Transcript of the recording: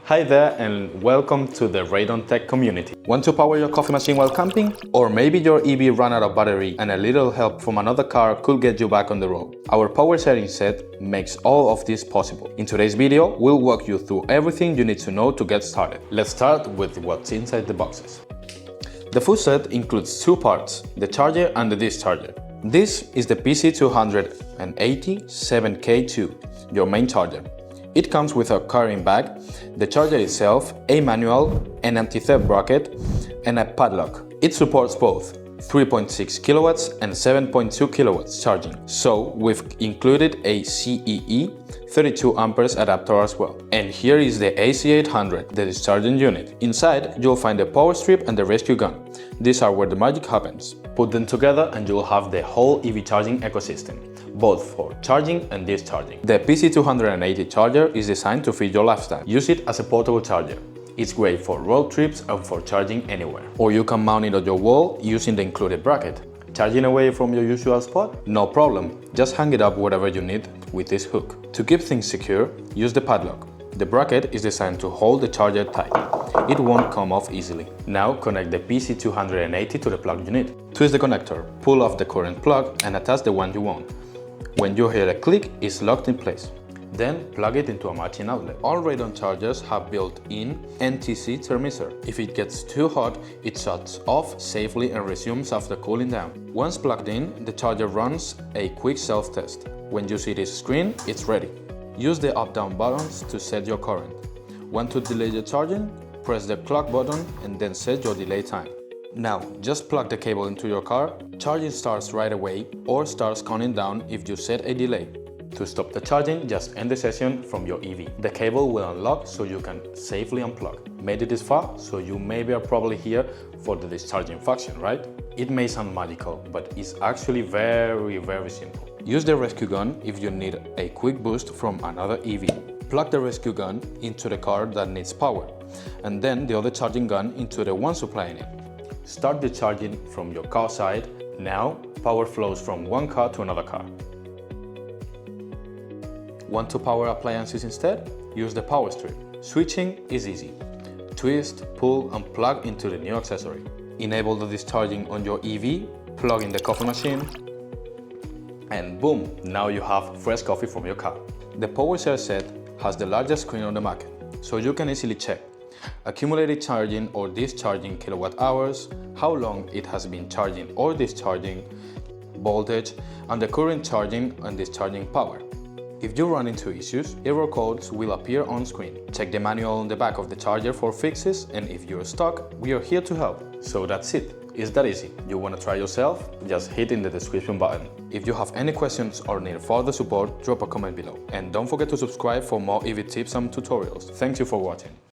Hi there and welcome to the Rheidon Tech community. Want to power your coffee machine while camping? Or maybe your EV ran out of battery and a little help from another car could get you back on the road. Our Powershare Set makes all of this possible. In today's video, we'll walk you through everything you need to know to get started. Let's start with what's inside the boxes. The full set includes two parts, the charger and the discharger. This is the PC280-7K2, your main charger. It comes with a carrying bag, the charger itself, a manual, an anti-theft bracket, and a padlock. It supports both 3.6 kilowatts and 7.2 kilowatts charging, so we've included a CEE 32 amperes adapter as well. And here is the AC800, the discharging unit. Inside, you'll find the power strip and the rescue gun. These are where the magic happens. Put them together and you'll have the whole EV charging ecosystem, both for charging and discharging. The PC280 charger is designed to fit your lifestyle. Use it as a portable charger. It's great for road trips and for charging anywhere. Or you can mount it on your wall using the included bracket. Charging away from your usual spot? No problem, just hang it up wherever you need with this hook. To keep things secure, use the padlock. The bracket is designed to hold the charger tight. It won't come off easily. Now connect the PC280 to the plug you need. Twist the connector, pull off the current plug and attach the one you want. When you hear a click, it's locked in place. Then plug it into a matching outlet. All Rheidon chargers have built-in NTC thermistor. If it gets too hot, it shuts off safely and resumes after cooling down. Once plugged in, the charger runs a quick self-test. When you see this screen, it's ready. Use the up-down buttons to set your current. Want to delay the charging? Press the clock button and then set your delay time. Now, just plug the cable into your car. Charging starts right away or starts counting down if you set a delay. To stop the charging, just end the session from your EV. The cable will unlock so you can safely unplug. Made it this far, so you maybe are probably here for the discharging function, right? It may sound magical, but it's actually very simple. Use the rescue gun if you need a quick boost from another EV. Plug the rescue gun into the car that needs power, and then the other charging gun into the one supplying it. Start the charging from your car side. Now, power flows from one car to another car. Want to power appliances instead? Use the power strip. Switching is easy. Twist, pull and plug into the new accessory. Enable the discharging on your EV, plug in the coffee machine, and boom, now you have fresh coffee from your car. The Powershare Set has the largest screen on the market, so you can easily check accumulated charging or discharging kilowatt hours, how long it has been charging or discharging, voltage, and the current charging and discharging power. If you run into issues, error codes will appear on screen. Check the manual on the back of the charger for fixes, and if you're stuck, we are here to help. So that's it. It's that easy. You want to try yourself? Just hit in the description button. If you have any questions or need further support, drop a comment below. And don't forget to subscribe for more EV tips and tutorials. Thank you for watching.